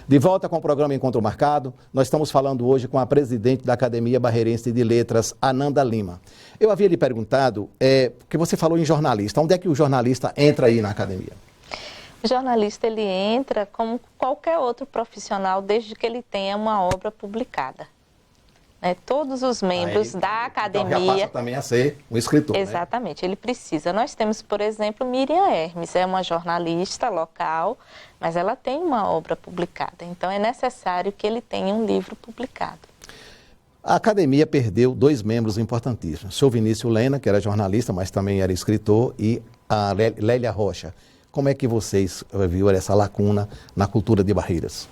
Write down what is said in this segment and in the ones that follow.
De volta com o programa Encontro Marcado, nós estamos falando hoje com a presidente da Academia Barreirense de Letras, Ananda Lima. Eu havia lhe perguntado, porque você falou em jornalista, onde é que o jornalista entra aí na academia? O jornalista, ele entra como qualquer outro profissional, desde que ele tenha uma obra publicada. Todos os membros da academia... Então já passa também a ser um escritor, Exatamente, né? Ele precisa. Nós temos, por exemplo, Miriam Hermes, é uma jornalista local, mas ela tem uma obra publicada. Então é necessário que ele tenha um livro publicado. A academia perdeu 2 membros importantíssimos. O senhor Vinícius Lena, que era jornalista, mas também era escritor, e a Lélia Rocha. Como é que vocês viram essa lacuna na cultura de Barreiras?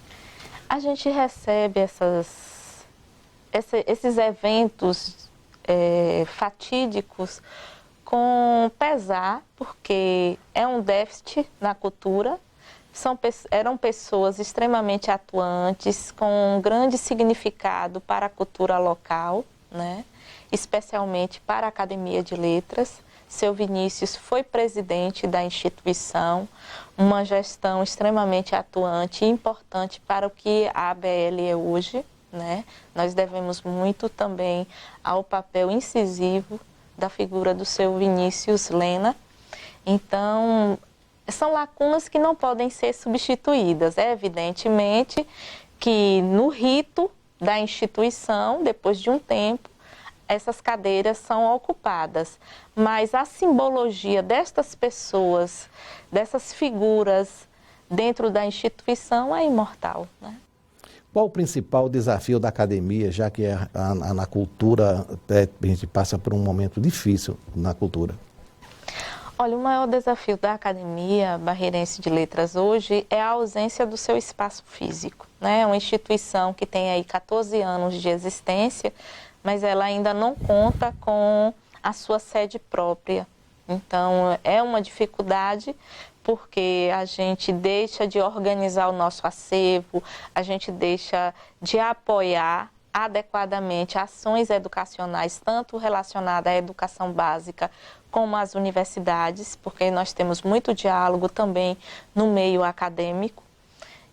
A gente recebe esses eventos fatídicos com pesar, porque é um déficit na cultura, eram pessoas extremamente atuantes, com um grande significado para a cultura local, né? Especialmente para a Academia de Letras. Seu Vinícius foi presidente da instituição, uma gestão extremamente atuante e importante para o que a ABL é hoje. Né? Nós devemos muito também ao papel incisivo da figura do seu Vinícius Lena. Então, são lacunas que não podem ser substituídas. É evidentemente que no rito da instituição, depois de um tempo, essas cadeiras são ocupadas. Mas a simbologia destas pessoas, dessas figuras dentro da instituição é imortal, né? Qual o principal desafio da academia, já que na cultura a gente passa por um momento difícil na cultura? Olha, o maior desafio da Academia Barreirense de Letras hoje é a ausência do seu espaço físico, né? É uma instituição que tem aí 14 anos de existência, mas ela ainda não conta com a sua sede própria. Então, é uma dificuldade, porque a gente deixa de organizar o nosso acervo, a gente deixa de apoiar adequadamente ações educacionais, tanto relacionadas à educação básica como às universidades, porque nós temos muito diálogo também no meio acadêmico.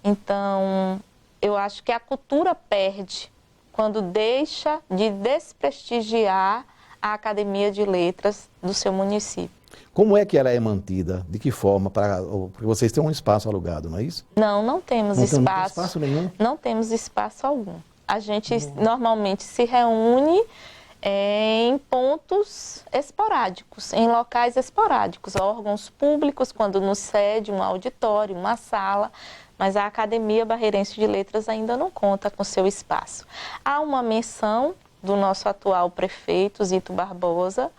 Então, eu acho que a cultura perde quando deixa de desprestigiar a Academia de Letras do seu município. Como é que ela é mantida? De que forma? Porque vocês têm um espaço alugado, não é isso? Não temos espaço. Não tem espaço nenhum? Não temos espaço algum. A gente normalmente se reúne em pontos esporádicos, em locais esporádicos, órgãos públicos, quando nos cede um auditório, uma sala, mas a Academia Barreirense de Letras ainda não conta com seu espaço. Há uma menção do nosso atual prefeito, Zito Barbosa,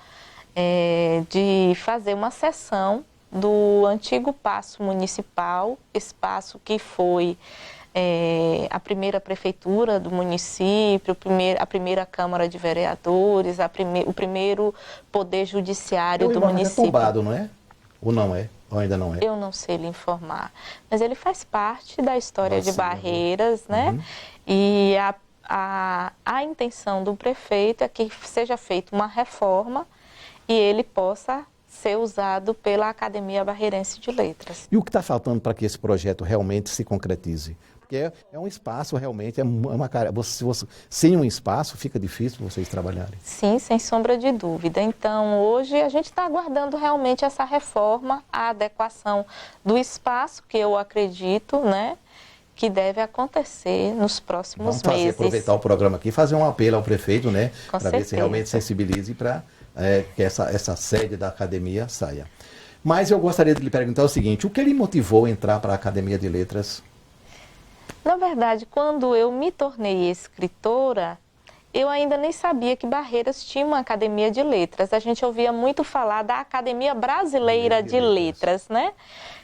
de fazer uma sessão do antigo Paço Municipal, espaço que foi a primeira prefeitura do município, a primeira Câmara de Vereadores, o primeiro Poder Judiciário do município. É tombado, não é? Ou não é? Ou ainda não é? Eu não sei lhe informar, mas ele faz parte da história de Barreiras, né? E a intenção do prefeito é que seja feita uma reforma e ele possa ser usado pela Academia Barreirense de Letras. E o que está faltando para que esse projeto realmente se concretize? Porque é um espaço realmente, sem um espaço fica difícil vocês trabalharem. Sim, sem sombra de dúvida. Então, hoje a gente está aguardando realmente essa reforma, a adequação do espaço, que eu acredito, né, que deve acontecer nos próximos meses. Aproveitar o programa aqui e fazer um apelo ao prefeito, né, para ver se realmente sensibilize para que essa sede da academia saia. Mas eu gostaria de lhe perguntar o seguinte, o que lhe motivou a entrar para a Academia de Letras? Na verdade, quando eu me tornei escritora, eu ainda nem sabia que Barreiras tinha uma Academia de Letras. A gente ouvia muito falar da Academia Brasileira de Letras, né?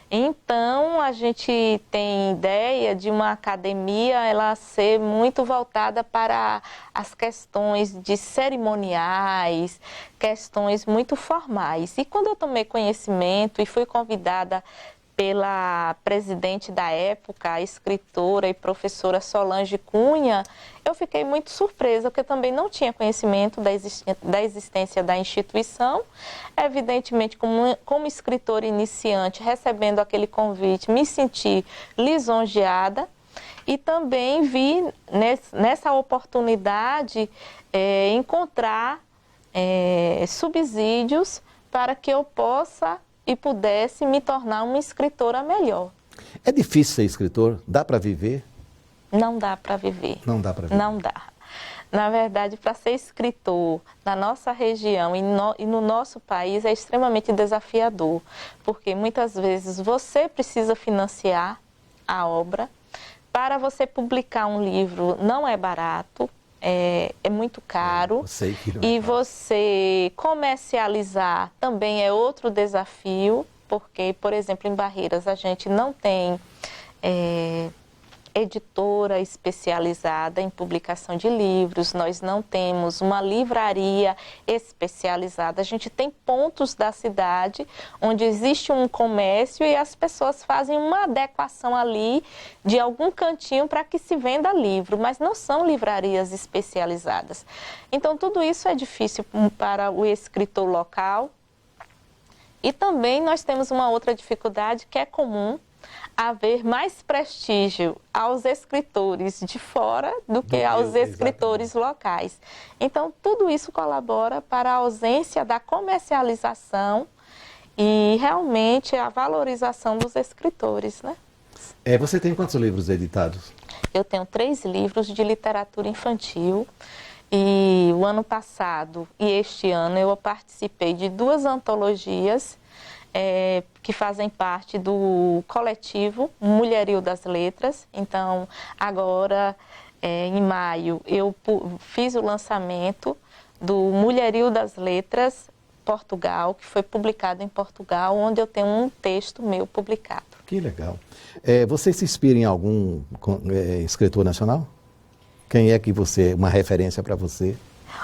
Então, a gente tem ideia de uma academia ela ser muito voltada para as questões de cerimoniais, questões muito formais. E quando eu tomei conhecimento e fui convidada pela presidente da época, a escritora e professora Solange Cunha, eu fiquei muito surpresa, porque eu também não tinha conhecimento da existência da instituição. Evidentemente, como escritora iniciante, recebendo aquele convite, me senti lisonjeada E também vi nessa oportunidade encontrar subsídios para que eu possa e pudesse me tornar uma escritora melhor. É difícil ser escritor? Dá para viver? Não dá para viver. Não dá para viver? Não dá. Na verdade, para ser escritor na nossa região e no nosso país é extremamente desafiador, porque muitas vezes você precisa financiar a obra. Para você publicar um livro não é barato, é muito caro. Eu sei que não é E fácil. você comercializar também é outro desafio, porque, por exemplo, em Barreiras a gente não tem editora especializada em publicação de livros, nós não temos uma livraria especializada, a gente tem pontos da cidade onde existe um comércio e as pessoas fazem uma adequação ali de algum cantinho para que se venda livro, mas não são livrarias especializadas. Então tudo isso é difícil para o escritor local. E também nós temos uma outra dificuldade que é comum, haver mais prestígio aos escritores de fora do que aos escritores locais. Então, tudo isso colabora para a ausência da comercialização e realmente a valorização dos escritores, né? Você tem quantos livros editados? Eu tenho 3 livros de literatura infantil e o ano passado e este ano eu participei de 2 antologias que fazem parte do coletivo Mulherio das Letras. Então, agora, em maio, eu fiz o lançamento do Mulherio das Letras Portugal, que foi publicado em Portugal, onde eu tenho um texto meu publicado. Que legal. Você se inspira em algum escritor nacional? Quem é uma referência para você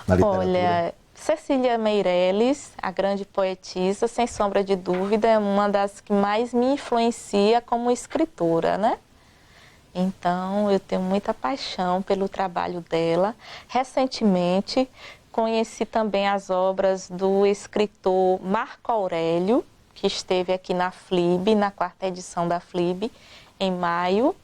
na literatura? Olha, Cecília Meirelles, a grande poetisa, sem sombra de dúvida, é uma das que mais me influencia como escritora, né? Então, eu tenho muita paixão pelo trabalho dela. Recentemente, conheci também as obras do escritor Marco Aurélio, que esteve aqui na FLIB, na 4ª edição da FLIB, em maio.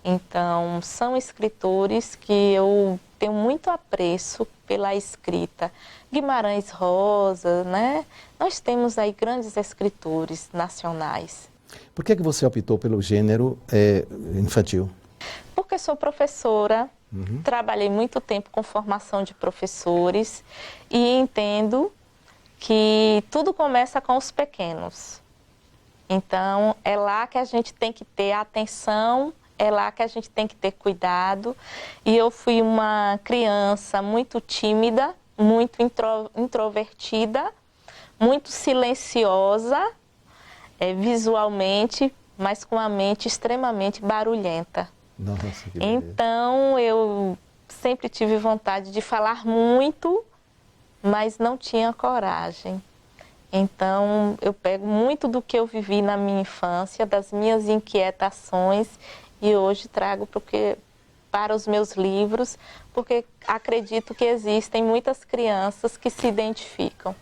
Então, são escritores que eu tenho muito apreço pela escrita. Guimarães Rosa, né? Nós temos aí grandes escritores nacionais. Por que você optou pelo gênero infantil? Porque sou professora, trabalhei muito tempo com formação de professores e entendo que tudo começa com os pequenos. Então, é lá que a gente tem que ter atenção, é lá que a gente tem que ter cuidado. E eu fui uma criança muito tímida, muito introvertida, muito silenciosa, visualmente, mas com a mente extremamente barulhenta. Nossa, que beleza. Então, eu sempre tive vontade de falar muito, mas não tinha coragem. Então, eu pego muito do que eu vivi na minha infância, das minhas inquietações, e hoje trago para os meus livros, porque acredito que existem muitas crianças que se identificam.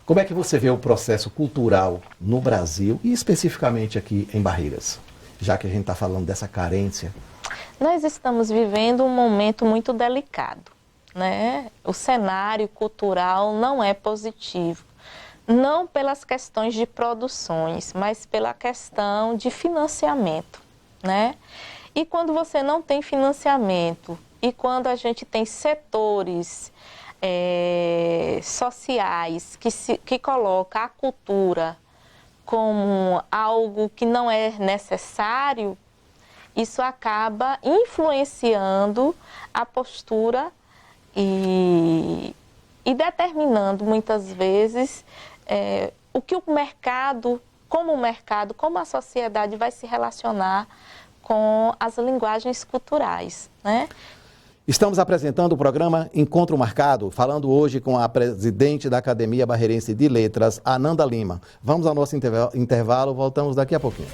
Como é que você vê o processo cultural no Brasil e especificamente aqui em Barreiras, já que a gente está falando dessa carência? Nós estamos vivendo um momento muito delicado, né? O cenário cultural não é positivo, não pelas questões de produções, mas pela questão de financiamento, né? E quando você não tem financiamento e quando a gente tem setores sociais que colocam a cultura como algo que não é necessário, isso acaba influenciando a postura e determinando muitas vezes o que o mercado, como a sociedade vai se relacionar com as linguagens culturais, né? Estamos apresentando o programa Encontro Marcado, falando hoje com a presidente da Academia Barreirense de Letras, Ananda Lima. Vamos ao nosso intervalo, voltamos daqui a pouquinho.